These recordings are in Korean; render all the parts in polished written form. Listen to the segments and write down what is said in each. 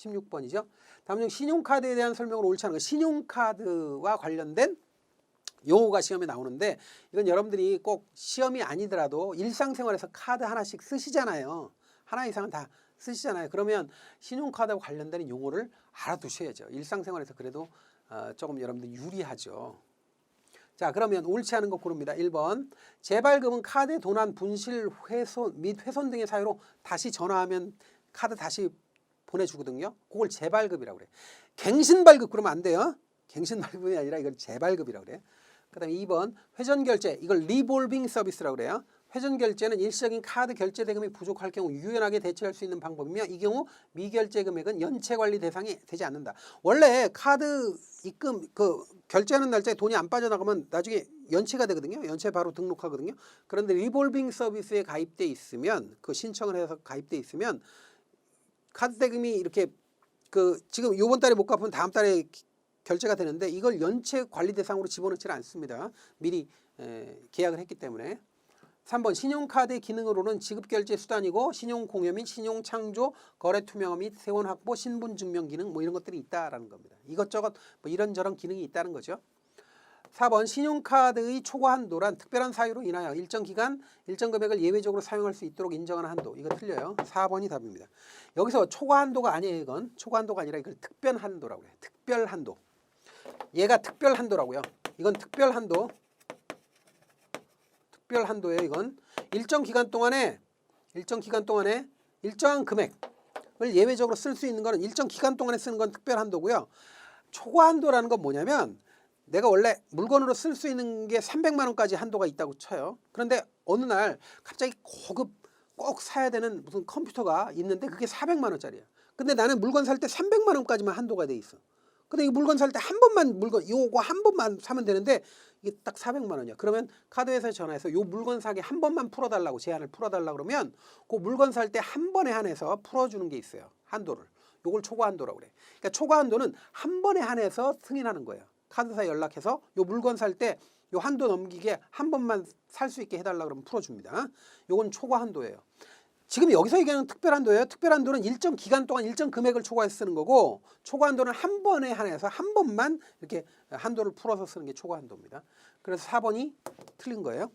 16번이죠. 다음 중 신용카드에 대한 설명을 옳지 않은 거. 신용카드와 관련된 용어가 시험에 나오는데 이건 여러분들이 꼭 시험이 아니더라도 일상생활에서 카드 하나씩 쓰시잖아요. 하나 이상은 다 쓰시잖아요. 그러면 신용카드와 관련된 용어를 알아두셔야죠. 일상생활에서 그래도 조금 여러분들 유리하죠. 자, 그러면 옳지 않은 거 고릅니다. 1번. 재발급은 카드의 도난, 분실, 훼손 및 훼손 등의 사유로 다시 전화하면 카드 다시 보내주거든요. 그걸 재발급이라고 그래. 갱신발급 그러면 안 돼요. 갱신발급이 아니라 이걸 재발급이라고 그래. 그 다음에 2번. 회전결제. 이걸 리볼빙 서비스라고 그래요. 회전결제는 일시적인 카드 결제 대금이 부족할 경우 유연하게 대처할 수 있는 방법이며 이 경우 미결제 금액은 연체관리 대상이 되지 않는다. 원래 카드 입금 결제하는 날짜에 돈이 안 빠져나가면 나중에 연체가 되거든요. 연체 바로 등록하거든요. 그런데 리볼빙 서비스에 가입돼 있으면 신청을 해서 가입돼 있으면 카드 대금이 이렇게 지금 요번 달에 못 갚으면 다음 달에 결제가 되는데 이걸 연체 관리 대상으로 집어넣지는 않습니다. 미리 계약을 했기 때문에. 3번 신용카드의 기능으로는 지급결제 수단이고 신용공여 및 신용창조, 거래투명화 및 세원 확보, 신분증명 기능 이런 것들이 있다라는 겁니다. 이것저것 이런저런 기능이 있다는 거죠. 4번 신용카드의 초과 한도란 특별한 사유로 인하여 일정 기간, 일정 금액을 예외적으로 사용할 수 있도록 인정하는 한도. 이거 틀려요. 4번이 답입니다. 여기서 초과 한도가 아니에요. 이건 초과 한도가 아니라 이걸 특별 한도라고 해요. 특별 한도. 얘가 특별 한도라고요. 이건 특별 한도. 특별 한도예요. 이건 일정 기간 동안에 일정한 금액을 예외적으로 쓸 수 있는 거는 일정 기간 동안에 쓰는 건 특별 한도고요. 초과 한도라는 건 뭐냐면 내가 원래 물건으로 쓸 수 있는 게 300만 원까지 한도가 있다고 쳐요. 그런데 어느 날 갑자기 고급 꼭 사야 되는 무슨 컴퓨터가 있는데 그게 400만 원짜리야. 근데 나는 물건 살 때 300만 원까지만 한도가 돼 있어. 근데 이 물건 살 때 한 번만 요거 한 번만 사면 되는데 이게 딱 400만 원이야. 그러면 카드회사에 전화해서 요 물건 사게 한 번만 풀어달라고 제한을 풀어달라고 그러면 그 물건 살 때 한 번에 한해서 풀어주는 게 있어요. 한도를. 요걸 초과 한도라고 그래. 그러니까 초과 한도는 한 번에 한해서 승인하는 거예요. 카드사에 연락해서 요 물건 살 때 요 한도 넘기게 한 번만 살 수 있게 해달라고 그러면 풀어줍니다. 요건 초과 한도예요. 지금 여기서 얘기하는 특별 한도예요. 특별 한도는 일정 기간 동안 일정 금액을 초과해서 쓰는 거고 초과 한도는 한 번에 한해서 한 번만 이렇게 한도를 풀어서 쓰는 게 초과 한도입니다. 그래서 4번이 틀린 거예요.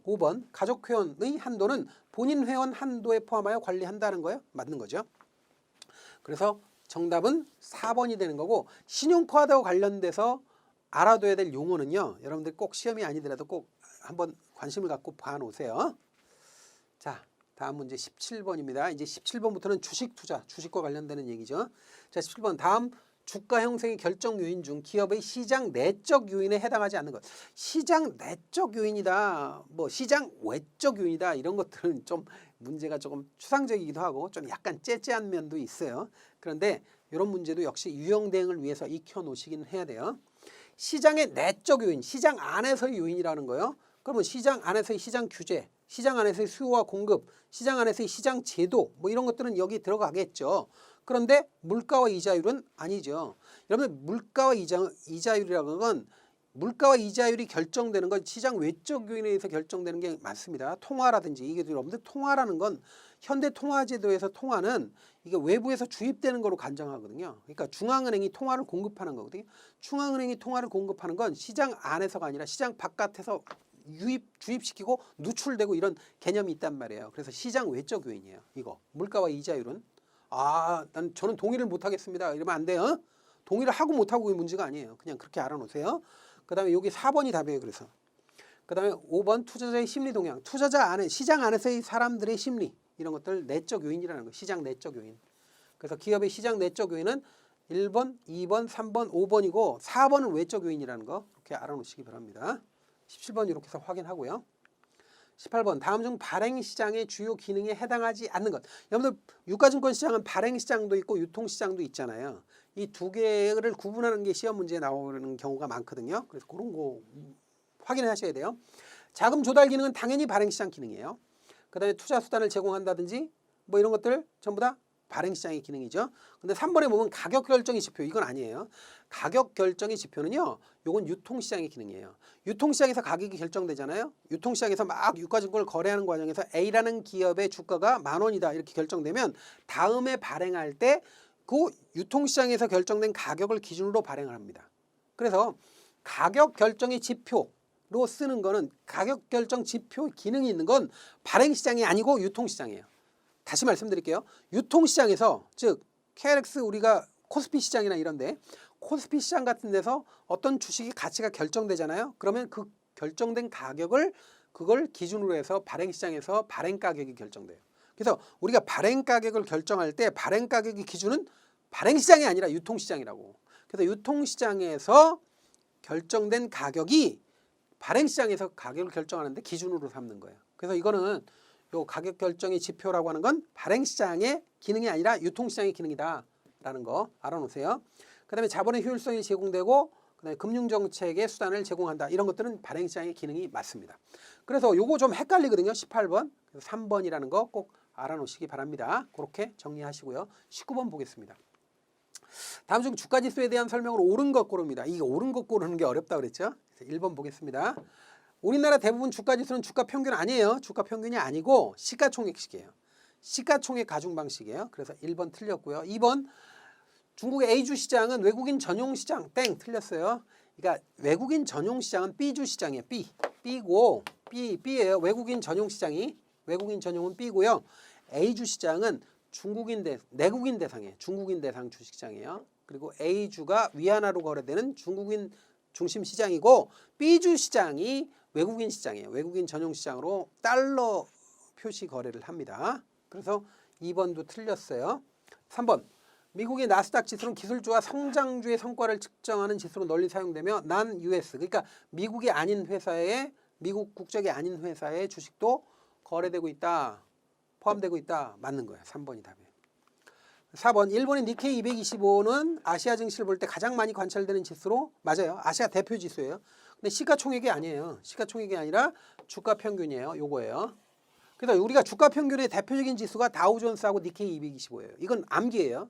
5번 가족 회원의 한도는 본인 회원 한도에 포함하여 관리한다는 거예요. 맞는 거죠. 그래서 정답은 4번이 되는 거고 신용카드와 관련돼서 알아둬야 될 용어는요. 여러분들 꼭 시험이 아니더라도 꼭 한번 관심을 갖고 봐놓으세요. 자. 다음 문제 17번입니다. 이제 17번부터는 주식 투자, 주식과 관련되는 얘기죠. 자, 17번 다음 주가 형성의 결정 요인 중 기업의 시장 내적 요인에 해당하지 않는 것. 시장 내적 요인이다, 시장 외적 요인이다 이런 것들은 좀 문제가 조금 추상적이기도 하고 좀 약간 째째한 면도 있어요. 그런데 이런 문제도 역시 유형 대응을 위해서 익혀 놓으시긴 해야 돼요. 시장의 내적 요인, 시장 안에서의 요인이라는 거예요. 그러면 시장 안에서의 시장 규제, 시장 안에서의 수요와 공급, 시장 안에서의 시장 제도 이런 것들은 여기 들어가겠죠. 그런데 물가와 이자율은 아니죠. 여러분 물가와 이자율이라는 건 물가와 이자율이 결정되는 건 시장 외적 요인에 의해서 결정되는 게 많습니다. 통화라든지 이게 여러분들 통화라는 건 현대 통화제도에서 통화는 이게 외부에서 주입되는 거로 간정하거든요. 그러니까 중앙은행이 통화를 공급하는 거거든요. 중앙은행이 통화를 공급하는 건 시장 안에서가 아니라 시장 바깥에서 주입시키고 누출되고 이런 개념이 있단 말이에요. 그래서 시장 외적 요인이에요. 이거 물가와 이자율은 저는 동의를 못 하겠습니다. 이러면 안 돼요. 동의를 하고 못 하고 문제가 아니에요. 그냥 그렇게 알아놓으세요. 그다음에 여기 4번이 답이에요. 그래서 그다음에 5번 투자자의 심리 동향. 투자자 안에 시장 안에서의 사람들의 심리 이런 것들 내적 요인이라는 거. 시장 내적 요인. 그래서 기업의 시장 내적 요인은 1번, 2번, 3번, 5번이고 4번은 외적 요인이라는 거. 이렇게 알아놓으시기 바랍니다. 17번 이렇게 해서 확인하고요. 18번 다음 중 발행시장의 주요 기능에 해당하지 않는 것. 여러분들 유가증권 시장은 발행시장도 있고 유통시장도 있잖아요. 이 두 개를 구분하는 게 시험 문제에 나오는 경우가 많거든요. 그래서 그런 거 확인을 하셔야 돼요. 자금 조달 기능은 당연히 발행시장 기능이에요. 그 다음에 투자수단을 제공한다든지 이런 것들 전부 다 발행시장의 기능이죠. 근데 3번에 보면 가격 결정의 지표 이건 아니에요. 가격 결정의 지표는요. 요건 유통시장의 기능이에요. 유통시장에서 가격이 결정되잖아요. 유통시장에서 막 유가증권을 거래하는 과정에서 A라는 기업의 주가가 10,000원이다 이렇게 결정되면 다음에 발행할 때 그 유통시장에서 결정된 가격을 기준으로 발행을 합니다. 그래서 가격 결정의 지표로 쓰는 거는 가격 결정 지표 기능이 있는 건 발행시장이 아니고 유통시장이에요. 다시 말씀드릴게요. 유통시장에서 즉 KLX 우리가 코스피 시장이나 이런데 코스피 시장 같은 데서 어떤 주식이 가치가 결정되잖아요. 그러면 그 결정된 가격을 그걸 기준으로 해서 발행시장에서 발행 가격이 결정돼요. 그래서 우리가 발행 가격을 결정할 때 발행 가격의 기준은 발행시장이 아니라 유통시장이라고. 그래서 유통시장에서 결정된 가격이 발행시장에서 가격을 결정하는데 기준으로 삼는 거예요. 그래서 이거는 요 가격 결정의 지표라고 하는 건 발행시장의 기능이 아니라 유통시장의 기능이다라는 거 알아놓으세요. 그 다음에 자본의 효율성이 제공되고 그다음에 금융정책의 수단을 제공한다. 이런 것들은 발행시장의 기능이 맞습니다. 그래서 요거 좀 헷갈리거든요. 18번. 그래서 3번이라는 거 꼭 알아놓으시기 바랍니다. 그렇게 정리하시고요. 19번 보겠습니다. 다음 중 주가지수에 대한 설명으로 옳은 것 고릅니다. 이게 옳은 것 고르는 게 어렵다고 그랬죠. 그래서 1번 보겠습니다. 우리나라 대부분 주가지수는 주가평균 아니에요. 주가평균이 아니고 시가총액식이에요. 시가총액 가중 방식이에요. 그래서 1번 틀렸고요. 2번 중국의 A주 시장은 외국인 전용 시장 땡 틀렸어요. 그러니까 외국인 전용 시장은 B주 시장이에요. B고 B예요. 외국인 전용 시장이 외국인 전용은 B고요. A주 시장은 내국인 대상이에요. 중국인 대상 주식시장이에요. 그리고 A주가 위안화로 거래되는 중국인 중심 시장이고 B주 시장이 외국인 시장이에요. 외국인 전용 시장으로 달러 표시 거래를 합니다. 그래서 2번도 틀렸어요. 3번 미국의 나스닥 지수는 기술주와 성장주의 성과를 측정하는 지수로 널리 사용되며 난 US 그러니까 미국이 아닌 회사의 미국 국적이 아닌 회사의 주식도 거래되고 있다. 포함되고 있다. 맞는 거예요. 3번이 답이에요. 4번 일본의 니케이 225는 아시아 증시를 볼 때 가장 많이 관찰되는 지수로 맞아요. 아시아 대표 지수예요. 근데 시가총액이 아니에요. 시가총액이 아니라 주가평균이에요. 요거예요. 그래서 우리가 주가평균의 대표적인 지수가 다우존스하고 니케이 225예요. 이건 암기예요.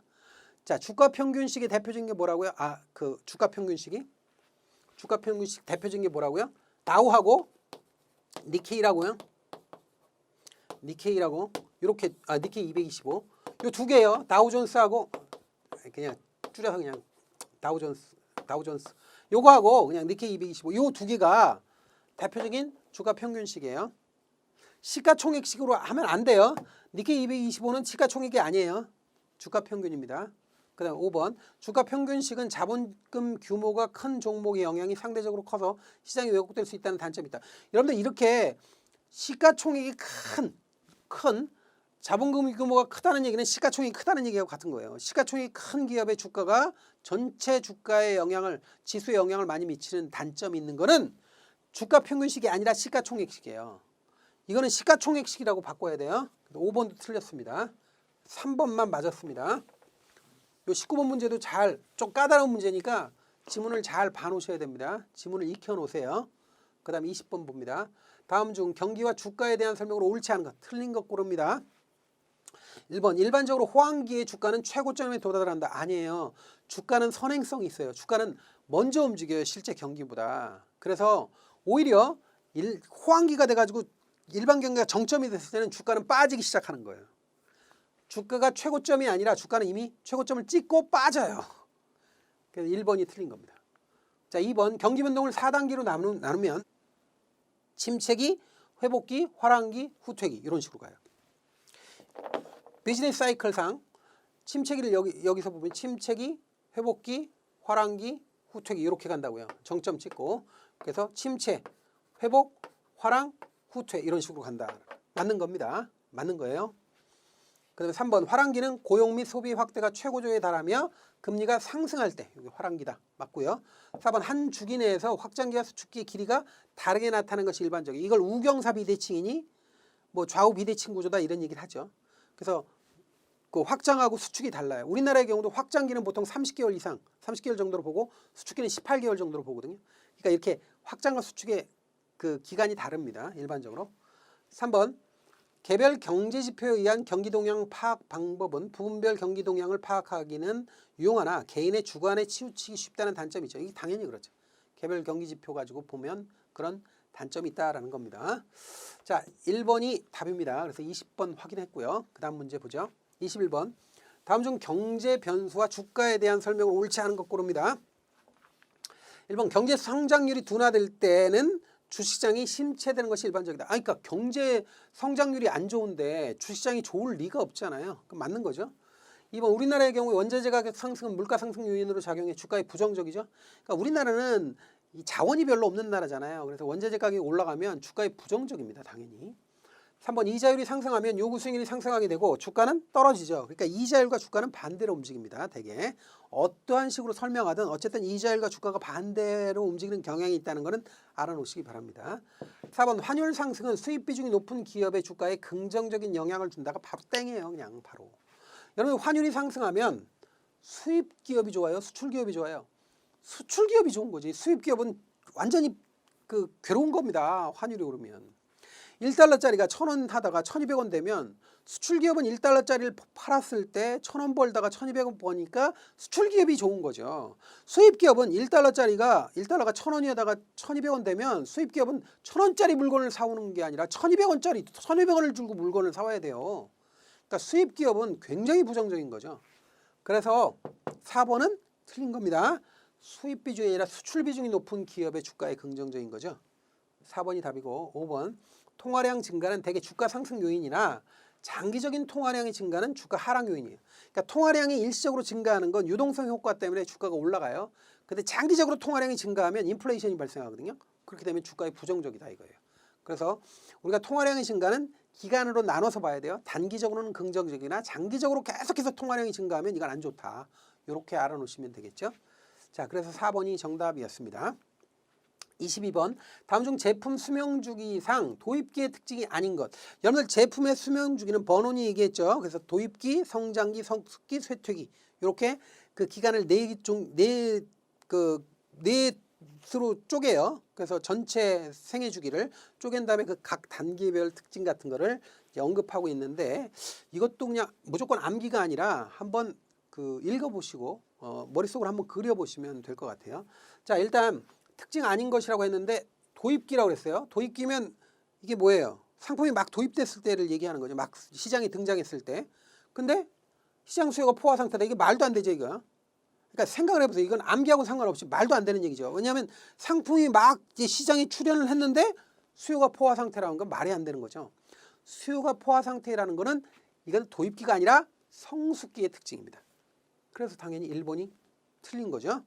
자, 주가평균식의 대표적인 게 뭐라고요? 그 주가평균식 대표적인 게 뭐라고요? 다우하고 니케이라고요. 니케이라고 이렇게 니케이 225 요 두 개요. 다우존스하고 그냥 줄여서 그냥 다우존스 요거하고 그냥 니케이 225 요 두 개가 대표적인 주가평균식이에요. 시가총액식으로 하면 안 돼요. 니케이 225는 시가총액이 아니에요. 주가평균입니다. 그 다음 5번 주가평균식은 자본금 규모가 큰 종목의 영향이 상대적으로 커서 시장이 왜곡될 수 있다는 단점이 있다. 여러분들 이렇게 시가총액이 큰 자본금 규모가 크다는 얘기는 시가총액이 크다는 얘기하고 같은 거예요. 시가총액이 큰 기업의 주가가 전체 주가의 영향을 지수에 영향을 많이 미치는 단점이 있는 거는 주가평균식이 아니라 시가총액식이에요. 이거는 시가총액식이라고 바꿔야 돼요. 5번도 틀렸습니다. 3번만 맞았습니다. 요 19번 문제도 좀 까다로운 문제니까 지문을 잘 봐놓으셔야 됩니다. 지문을 익혀놓으세요. 그 다음 20번 봅니다. 다음 중 경기와 주가에 대한 설명으로 옳지 않은 것, 틀린 것 고릅니다. 1번 일반적으로 호황기의 주가는 최고점에 도달한다. 아니에요. 주가는 선행성이 있어요. 주가는 먼저 움직여요. 실제 경기보다. 그래서 오히려 호황기가 돼가지고 일반 경기가 정점이 됐을 때는 주가는 빠지기 시작하는 거예요. 주가가 최고점이 아니라 주가는 이미 최고점을 찍고 빠져요. 그래서 1번이 틀린 겁니다. 자, 2번 경기 변동을 4단계로 나누면 침체기, 회복기, 화랑기, 후퇴기 이런 식으로 가요. 비즈니스 사이클상 침체기를 여기서 보면 침체기, 회복기, 화랑기, 후퇴기 이렇게 간다고요. 정점 찍고. 그래서 침체, 회복, 화랑, 후퇴 이런 식으로 간다. 맞는 겁니다. 맞는 거예요. 그 다음에 3번 화랑기는 고용 및 소비 확대가 최고조에 달하며 금리가 상승할 때 여기 화랑기다. 맞고요. 4번 한 주기 내에서 확장기와 수축기의 길이가 다르게 나타나는 것이 일반적이에요. 이걸 우경사 비대칭이니 뭐 좌우 비대칭 구조다 이런 얘기를 하죠. 그래서 그 확장하고 수축이 달라요. 우리나라의 경우도 확장기는 보통 30개월 이상, 30개월 정도로 보고 수축기는 18개월 정도로 보거든요. 그러니까 이렇게 확장과 수축의 그 기간이 다릅니다. 일반적으로. 3번 개별 경제지표에 의한 경기동향 파악 방법은 부분별 경기동향을 파악하기는 유용하나 개인의 주관에 치우치기 쉽다는 단점이죠. 이게 당연히 그렇죠. 개별 경기지표 가지고 보면 그런 단점이 있다라는 겁니다. 자, 1번이 답입니다. 그래서 20번 확인했고요. 그 다음 문제 보죠. 21번 다음 중 경제 변수와 주가에 대한 설명을 옳지 않은 것 고릅니다. 1번 경제 성장률이 둔화될 때는 주식시장이 심체되는 것이 일반적이다. 그러니까 경제 성장률이 안 좋은데 주식시장이 좋을 리가 없잖아요. 그럼 맞는 거죠. 2번 우리나라의 경우 원자재 가격 상승은 물가 상승 요인으로 작용해 주가에 부정적이죠. 그러니까 우리나라는 이 자원이 별로 없는 나라잖아요. 그래서 원자재 가격이 올라가면 주가에 부정적입니다. 당연히. 3번 이자율이 상승하면 요구 수익률이 상승하게 되고 주가는 떨어지죠. 그러니까 이자율과 주가는 반대로 움직입니다. 대개 어떠한 식으로 설명하든 어쨌든 이자율과 주가가 반대로 움직이는 경향이 있다는 것은 알아놓으시기 바랍니다. 4번 환율 상승은 수입 비중이 높은 기업의 주가에 긍정적인 영향을 준다가 바로 땡이에요. 그냥 바로. 여러분 환율이 상승하면 수입 기업이 좋아요? 수출 기업이 좋아요? 수출 기업이 좋은 거지. 수입 기업은 완전히 괴로운 겁니다. 환율이 오르면. 1달러짜리가 1,000원 하다가 1,200원 되면 수출 기업은 1달러짜리를 팔았을 때 1,000원 벌다가 1,200원 버니까 수출 기업이 좋은 거죠. 수입 기업은 1달러가 1,000원이다가 1,200원 되면 수입 기업은 1,000원짜리 물건을 사오는 게 아니라 1,200원을 주고 물건을 사와야 돼요. 그러니까 수입 기업은 굉장히 부정적인 거죠. 그래서 4번은 틀린 겁니다. 수입 비중이 아니라 수출 비중이 높은 기업의 주가에 긍정적인 거죠. 4번이 답이고 5번 통화량 증가는 대개 주가 상승 요인이나 장기적인 통화량의 증가는 주가 하락 요인이에요. 그러니까 통화량이 일시적으로 증가하는 건 유동성 효과 때문에 주가가 올라가요. 근데 장기적으로 통화량이 증가하면 인플레이션이 발생하거든요. 그렇게 되면 주가에 부정적이다 이거예요. 그래서 우리가 통화량의 증가는 기간으로 나눠서 봐야 돼요. 단기적으로는 긍정적이나 장기적으로 계속해서 통화량이 증가하면 이건 안 좋다. 이렇게 알아놓으시면 되겠죠. 자, 그래서 4번이 정답이었습니다. 22번 다음 중 제품 수명주기상 도입기의 특징이 아닌 것. 여러분들 제품의 수명주기는 번호니 얘기했죠. 그래서 도입기, 성장기, 성숙기, 쇠퇴기 이렇게 그 기간을 넷으로 쪼개요. 그래서 전체 생애주기를 쪼갠 다음에 그 각 단계별 특징 같은 거를 이제 언급하고 있는데 이것도 그냥 무조건 암기가 아니라 한번 읽어보시고 머릿속으로 한번 그려보시면 될 것 같아요. 자, 일단 특징 아닌 것이라고 했는데 도입기라고 그랬어요. 도입기면 이게 뭐예요? 상품이 막 도입됐을 때를 얘기하는 거죠. 막 시장에 등장했을 때. 근데 시장 수요가 포화 상태다. 이게 말도 안 되죠, 이거. 그러니까 생각을 해보세요. 이건 암기하고 상관없이 말도 안 되는 얘기죠. 왜냐하면 상품이 막 이제 시장에 출현을 했는데 수요가 포화 상태라는 건 말이 안 되는 거죠. 수요가 포화 상태라는 거는 이건 도입기가 아니라 성숙기의 특징입니다. 그래서 당연히 1번이 틀린 거죠.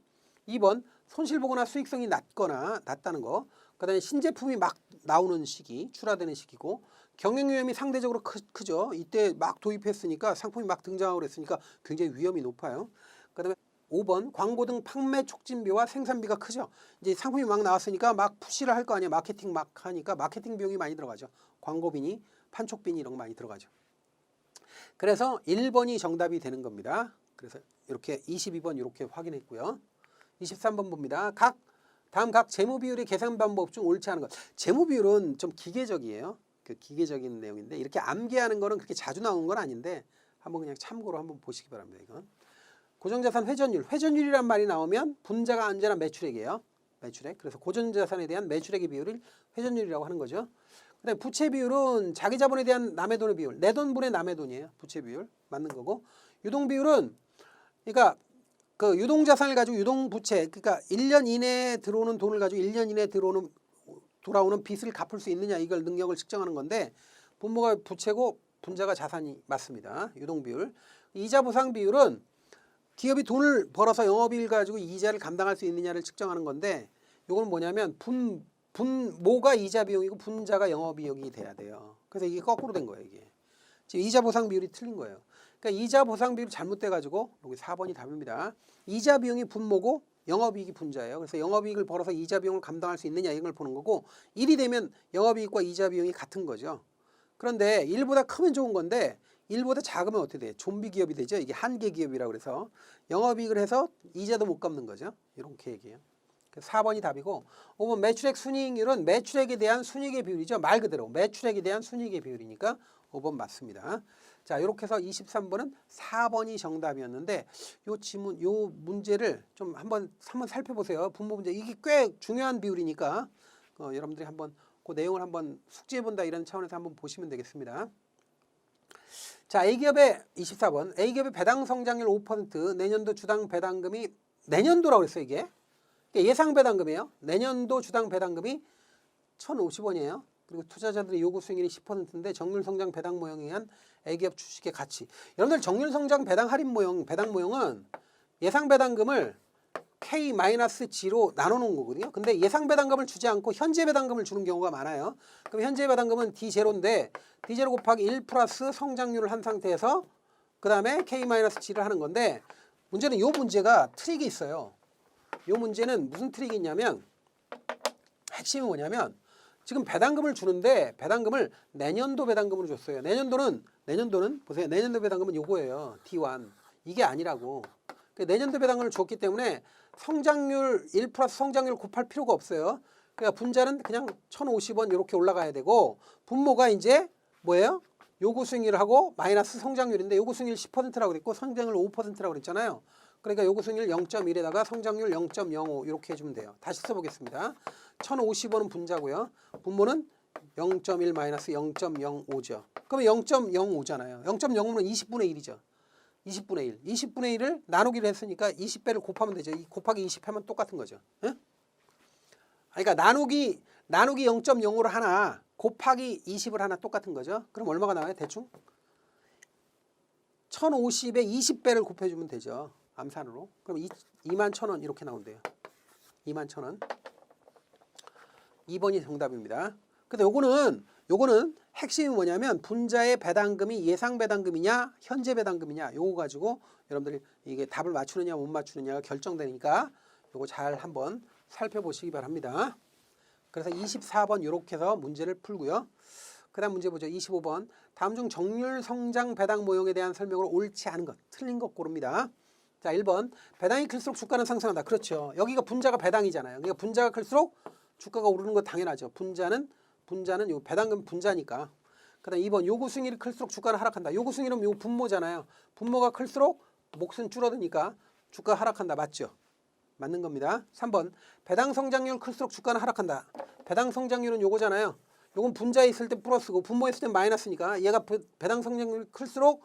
2번 손실보거나 수익성이 낮다는 거. 그 다음에 신제품이 막 나오는 시기, 출하되는 시기고 경영 위험이 상대적으로 크죠. 이때 막 도입했으니까 상품이 막 등장하고 그랬으니까 굉장히 위험이 높아요. 그 다음에 5번 광고 등 판매 촉진비와 생산비가 크죠. 이제 상품이 막 나왔으니까 막 푸시를 할 거 아니에요. 마케팅 막 하니까 마케팅 비용이 많이 들어가죠. 광고비니 판촉비니 이런 거 많이 들어가죠. 그래서 1번이 정답이 되는 겁니다. 그래서 이렇게 22번 이렇게 확인했고요. 23번 봅니다. 다음 각 재무비율의 계산 방법 중 옳지 않은 것. 재무비율은 좀 기계적이에요. 기계적인 내용인데 이렇게 암기하는 거는 그렇게 자주 나오는 건 아닌데 한번 그냥 참고로 한번 보시기 바랍니다. 이건 고정자산 회전율이란 말이 나오면 분자가 언제나 매출액이에요. 매출액. 그래서 고정자산에 대한 매출액의 비율을 회전율이라고 하는 거죠. 그다음에 부채 비율은 자기 자본에 대한 남의 돈의 비율, 내 돈분의 남의 돈이에요. 부채 비율 맞는 거고 유동 비율은 그러니까 그 유동자산을 가지고 유동부채, 그러니까 1년 이내에 들어오는 돈을 가지고 1년 이내에 돌아오는 빚을 갚을 수 있느냐 이걸 능력을 측정하는 건데 분모가 부채고 분자가 자산이 맞습니다. 유동비율. 이자 보상 비율은 기업이 돈을 벌어서 영업이익을 가지고 이자를 감당할 수 있느냐를 측정하는 건데 이건 뭐냐면 분모가 이자 비용이고 분자가 영업이익이 돼야 돼요. 그래서 이게 거꾸로 된 거예요. 이게 지금 이자 보상 비율이 틀린 거예요. 그러니까 이자 보상 비율이 잘못돼가지고 여기 4번이 답입니다. 이자 비용이 분모고 영업이익이 분자예요. 그래서 영업이익을 벌어서 이자 비용을 감당할 수 있느냐 이걸 보는 거고 1이 되면 영업이익과 이자 비용이 같은 거죠. 그런데 1보다 크면 좋은 건데 1보다 작으면 어떻게 돼요? 좀비 기업이 되죠. 이게 한계 기업이라고 그래서 영업이익을 해서 이자도 못 갚는 거죠. 이렇게 얘기해요. 4번이 답이고 5번 매출액 순이익률은 매출액에 대한 순이익의 비율이죠. 말 그대로 매출액에 대한 순이익의 비율이니까 5번 맞습니다. 자, 이렇게 해서 23번은 4번이 정답이었는데 요 지문, 요 문제를 좀 한번 살펴보세요. 분모 문제. 이게 꽤 중요한 비율이니까 여러분들이 한번 그 내용을 한번 숙지해 본다 이런 차원에서 한번 보시면 되겠습니다. 자, A기업의 24번. A기업의 배당 성장률 5%, 내년도 주당 배당금이 내년도라고 그랬어요, 이게. 예상 배당금이에요. 내년도 주당 배당금이 1,050원이에요. 그리고 투자자들의 요구 수익률이 10%인데 정률 성장 배당 모형에 의한 A기업 주식의 가치. 여러분들 정률 성장 배당 할인 모형, 배당 모형은 예상 배당금을 K-G로 나눠놓은 거거든요. 근데 예상 배당금을 주지 않고 현재 배당금을 주는 경우가 많아요. 그럼 현재 배당금은 D0인데 D0 곱하기 1 플러스 성장률을 한 상태에서 그 다음에 K-G를 하는 건데 문제는 이 문제가 트릭이 있어요. 이 문제는 무슨 트릭이 있냐면 핵심이 뭐냐면 지금 배당금을 주는데 배당금을 내년도 배당금으로 줬어요. 내년도는 보세요. 내년도 배당금은 요거예요. D1. 이게 아니라고. 내년도 배당금을 줬기 때문에 성장률 1 플러스 성장률 곱할 필요가 없어요. 그러니까 분자는 그냥 1,050원 이렇게 올라가야 되고 분모가 이제 뭐예요? 요구 수익률을 하고 마이너스 성장률인데 요구 수익률 10%라고 그랬고 성장률 5%라고 그랬잖아요. 그러니까 요구 수익률 0.1에다가 성장률 0.05 이렇게 해주면 돼요. 다시 써보겠습니다. 1,050원은 분자고요. 분모는 0.1 마이너스 0.05죠. 그러면 0.05잖아요. 0.05는 20분의 1이죠. 20분의 1. 20분의 1을 나누기를 했으니까 20배를 곱하면 되죠. 곱하기 20 하면 똑같은 거죠. 예? 그러니까 나누기 0.05를 하나 곱하기 20을 하나 똑같은 거죠. 그럼 얼마가 나와요? 대충 1,050에 20배를 곱해주면 되죠. 암산으로. 그럼 21,000원 이렇게 나온대요. 21,000원. 2번이 정답입니다. 근데 요거는 핵심이 뭐냐면 분자의 배당금이 예상 배당금이냐 현재 배당금이냐 요거 가지고 여러분들이 이게 답을 맞추느냐 못 맞추느냐가 결정되니까 요거 잘 한번 살펴보시기 바랍니다. 그래서 24번 이렇게 해서 문제를 풀고요. 그 다음 문제 보죠. 25번. 다음 중 정률 성장 배당 모형에 대한 설명으로 옳지 않은 것, 틀린 것 고릅니다. 자, 1번. 배당이 클수록 주가는 상승한다. 그렇죠. 여기가 분자가 배당이잖아요. 그러니까 분자가 클수록 주가가 오르는 거 당연하죠. 분자는 요 배당금 분자니까. 그 다음 2번. 요구 수익률이 클수록 주가는 하락한다. 요구 수익률은 요 분모잖아요. 분모가 클수록 몫은 줄어드니까 주가가 하락한다. 맞죠? 맞는 겁니다. 3번. 배당 성장률 클수록 주가는 하락한다. 배당 성장률은 요거잖아요. 요건 분자에 있을 때 플러스고 분모에 있을 때 마이너스니까 얘가 배당 성장률이 클수록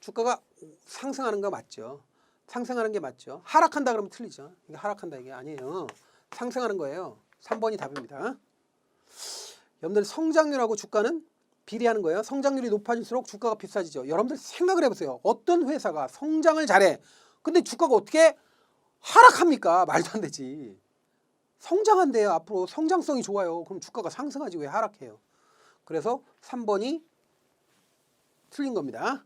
주가가 상승하는 거 맞죠. 상승하는 게 맞죠. 하락한다 그러면 틀리죠. 이게 하락한다 이게 아니에요. 상승하는 거예요. 3번이 답입니다. 여러분들 성장률하고 주가는 비례하는 거예요. 성장률이 높아질수록 주가가 비싸지죠. 여러분들 생각을 해보세요. 어떤 회사가 성장을 잘해. 근데 주가가 어떻게 하락합니까? 말도 안 되지. 성장한대요. 앞으로 성장성이 좋아요. 그럼 주가가 상승하지 왜 하락해요? 그래서 3번이 틀린 겁니다.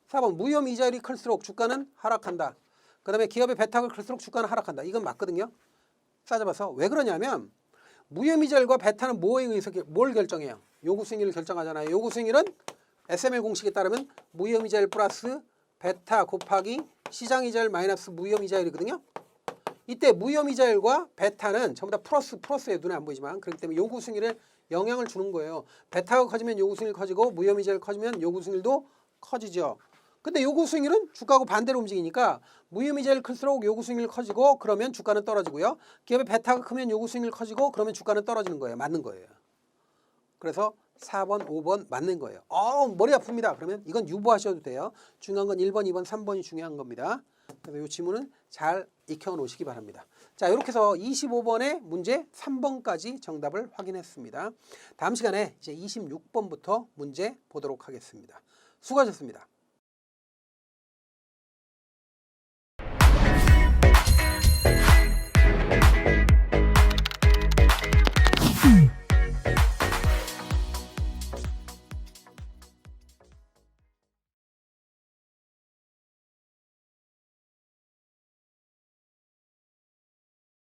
4번 무위험 이자율이 클수록 주가는 하락한다. 그 다음에 기업의 배당을 클수록 주가는 하락한다. 이건 맞거든요. 따져봐서 왜 그러냐면 무위험 이자율과 배당은 뭐에 의해서 뭘 결정해요? 요구 수익률을 결정하잖아요. 요구 수익률은 SML 공식에 따르면 무위험 이자율 플러스 베타 곱하기 시장 이자율 마이너스 무위험 이자율이거든요. 이때 무위험 이자율과 베타는 전부 다 플러스예요. 눈에 안 보이지만. 그렇기 때문에 요구 수익률에 영향을 주는 거예요. 베타가 커지면 요구 수익률이 커지고 무위험 이자율이 커지면 요구 수익률도 커지죠. 근데 요구 수익률은 주가하고 반대로 움직이니까 무위험 이자율이 클수록 요구 수익률이 커지고 그러면 주가는 떨어지고요. 기업의 베타가 크면 요구 수익률이 커지고 그러면 주가는 떨어지는 거예요. 맞는 거예요. 그래서 4번, 5번 맞는 거예요. 머리 아픕니다. 그러면 이건 유보하셔도 돼요. 중요한 건 1번, 2번, 3번이 중요한 겁니다. 그래서 이 지문은 잘 익혀 놓으시기 바랍니다. 자, 이렇게 해서 25번의 문제 3번까지 정답을 확인했습니다. 다음 시간에 이제 26번부터 문제 보도록 하겠습니다. 수고하셨습니다.